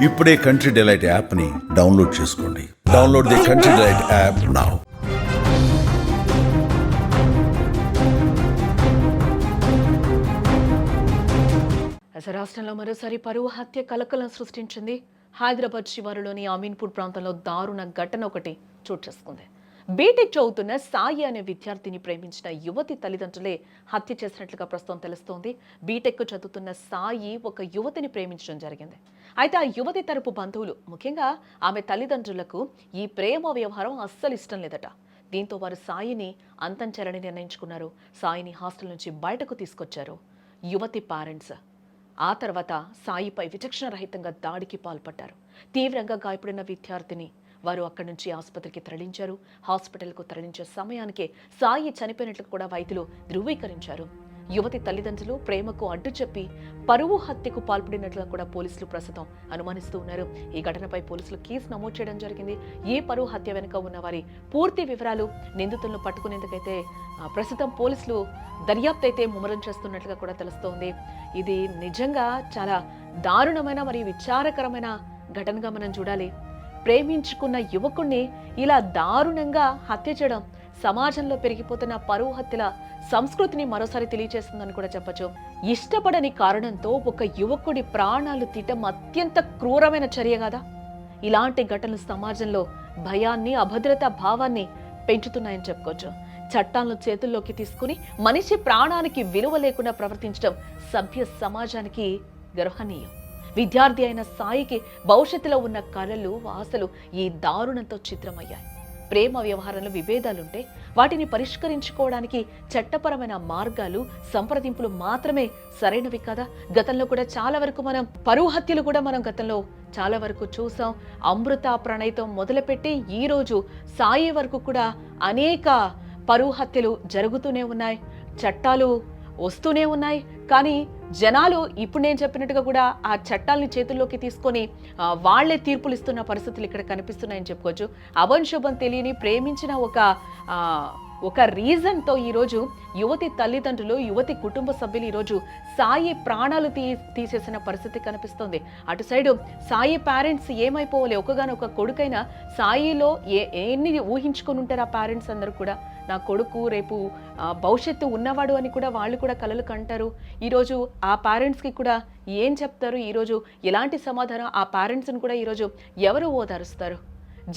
ఇప్పుడే country delight యాప్ని download చేసుకోండి. Download the country delight app now. రాష్ట్రంలో మరోసారి పరువు హత్య కలకలం సృష్టించింది. హైదరాబాద్ శివారులోని అమీన్పూర్ ప్రాంతంలో దారుణ ఘటన ఒకటి చోటు చేసుకుంది. బీటెక్ చదువుతున్న సాయి అనే విద్యార్థిని ప్రేమించిన యువతి తల్లిదండ్రులే హత్య చేసినట్లుగా ప్రస్తుతం తెలుస్తోంది. బీటెక్ చదువుతున్న సాయి ఒక యువతిని ప్రేమించడం జరిగింది. అయితే ఆ యువతి తరపు బంధువులు, ముఖ్యంగా ఆమె తల్లిదండ్రులకు ఈ ప్రేమ వ్యవహారం అస్సలు ఇష్టం లేదట. దీంతో వారు సాయిని అంతం చేయాలని నిర్ణయించుకున్నారు. సాయిని హాస్టల్ నుంచి బయటకు తీసుకొచ్చారు యువతి పేరెంట్స్. ఆ తర్వాత సాయిపై విచక్షణరహితంగా దాడికి పాల్పడ్డారు. తీవ్రంగా గాయపడిన విద్యార్థిని వారు అక్కడి నుంచి ఆసుపత్రికి తరలించారు. హాస్పిటల్కు తరలించే సమయానికే సాయి చనిపోయినట్లు కూడా వైద్యులు ధృవీకరించారు. యువతి తల్లిదండ్రులు ప్రేమకు అడ్డు చెప్పి పరువు హత్యకు పాల్పడినట్లుగా కూడా పోలీసులు ప్రస్తుతం అనుమానిస్తూ ఉన్నారు. ఈ ఘటనపై పోలీసులు కేసు నమోదు చేయడం జరిగింది. ఈ పరువు హత్య వెనుక ఉన్న వారి పూర్తి వివరాలు, నిందితులను పట్టుకునేందుకైతే ప్రస్తుతం పోలీసులు దర్యాప్తు అయితే ముమ్మరం చేస్తున్నట్లుగా కూడా తెలుస్తోంది. ఇది నిజంగా చాలా దారుణమైన మరియు విచారకరమైన ఘటనగా మనం చూడాలి. ప్రేమించుకున్న యువకుణ్ణి ఇలా దారుణంగా హత్య చేయడం సమాజంలో పెరిగిపోతున్న పరువు హత్యల సంస్కృతిని మరోసారి తెలియజేస్తుందని కూడా చెప్పొచ్చు. ఇష్టపడని కారణంతో ఒక యువకుడి ప్రాణాలు తీయటం అత్యంత క్రూరమైన చర్య కదా. ఇలాంటి ఘటనలు సమాజంలో భయాన్ని, అభద్రతా భావాన్ని పెంచుతున్నాయని చెప్పుకోవచ్చు. చట్టాలను చేతుల్లోకి తీసుకుని మనిషి ప్రాణానికి విలువ లేకుండా ప్రవర్తించడం సభ్య సమాజానికి గర్హనీయం. విద్యార్థి అయిన సాయికి భవిష్యత్తులో ఉన్న కలలు, ఆశలు ఈ దారుణంతో చిత్రమయ్యాయి. ప్రేమ వ్యవహారంలో విభేదాలుంటే వాటిని పరిష్కరించుకోవడానికి చట్టపరమైన మార్గాలు, సంప్రదింపులు మాత్రమే సరైనవి కదా. గతంలో కూడా చాలా వరకు మనం పరువు హత్యలు కూడా మనం గతంలో చాలా వరకు చూసాం. అమృత ప్రణయ్తో మొదలుపెట్టి ఈ రోజు సాయి వరకు కూడా అనేక పరువు హత్యలు జరుగుతూనే ఉన్నాయి. చట్టాలు వస్తూనే ఉన్నాయి. కానీ జనాలు ఇప్పుడు నేను చెప్పినట్టుగా కూడా ఆ చట్టాలని చేతుల్లోకి తీసుకొని వాళ్లే తీర్పులు ఇస్తున్న పరిస్థితులు ఇక్కడ కనిపిస్తున్నాయని చెప్పుకోవచ్చు. అభంశుభం తెలియని ప్రేమించిన ఒక రీజన్తో ఈరోజు యువతి తల్లిదండ్రులు, యువతి కుటుంబ సభ్యులు ఈరోజు సాయి ప్రాణాలు తీసేసిన పరిస్థితి కనిపిస్తోంది. అటు సైడు సాయి పేరెంట్స్ ఏమైపోవాలి, ఒకగానొక కొడుకైనా సాయిలో ఎన్ని ఊహించుకొని ఉంటారు ఆ పేరెంట్స్ అందరూ కూడా. నా కొడుకు రేపు భవిష్యత్తు ఉన్నవాడు అని కూడా వాళ్ళు కూడా కలలు కంటారు. ఈరోజు ఆ పేరెంట్స్కి కూడా ఏం చెప్తారు, ఈరోజు ఎలాంటి సమాధానం ఆ పేరెంట్స్ని కూడా ఈరోజు ఎవరు ఓదారుస్తారు?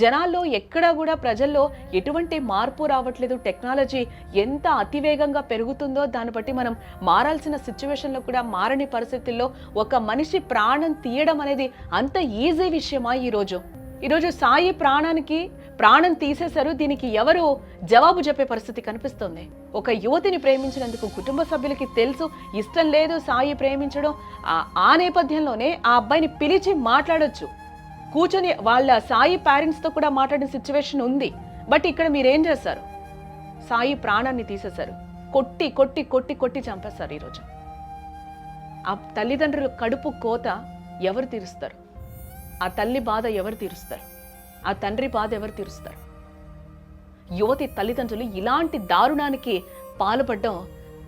జనాల్లో ఎక్కడా కూడా ప్రజల్లో ఎటువంటి మార్పు రావట్లేదు. టెక్నాలజీ ఎంత అతివేగంగా పెరుగుతుందో దాన్ని బట్టి మనం మారాల్సిన సిచ్యువేషన్లో కూడా మారని పరిస్థితుల్లో ఒక మనిషి ప్రాణం తీయడం అనేది అంత ఈజీ విషయమా? ఈరోజు సాయి ప్రాణం తీసేశారు. దీనికి ఎవరు జవాబు చెప్పే పరిస్థితి కనిపిస్తుంది. ఒక యువతిని ప్రేమించినందుకు కుటుంబ సభ్యులకి తెలుసు, ఇష్టం లేదు సాయి ప్రేమించడం. ఆ నేపథ్యంలోనే ఆ అబ్బాయిని పిలిచి మాట్లాడొచ్చు, కూర్చొని వాళ్ళ సాయి పేరెంట్స్తో కూడా మాట్లాడిన సిచ్యువేషన్ ఉంది. బట్ ఇక్కడ మీరేం చేశారు? సాయి ప్రాణాన్ని తీసేశారు. కొట్టి కొట్టి కొట్టి కొట్టి చంపేస్తారు. ఈరోజు ఆ తల్లిదండ్రుల కడుపు కోత ఎవరు తీరుస్తారు? ఆ తల్లి బాధ ఎవరు తీరుస్తారు? ఆ తండ్రి బాధ ఎవరు తీరుస్తారు? యువతి తల్లిదండ్రులు ఇలాంటి దారుణానికి పాల్పడడం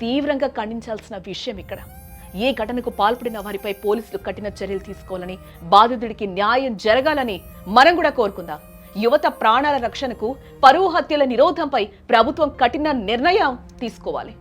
తీవ్రంగా ఖండించాల్సిన విషయం. ఇక్కడ ఏ ఘటనకు పాల్పడిన వారిపై పోలీసులు కఠిన చర్యలు తీసుకోవాలని, బాధితుడికి న్యాయం జరగాలని మనం కూడా కోరుకుందాం. యువత ప్రాణాల రక్షణకు, పరువు హత్యల నిరోధంపై ప్రభుత్వం కఠిన నిర్ణయం తీసుకోవాలి.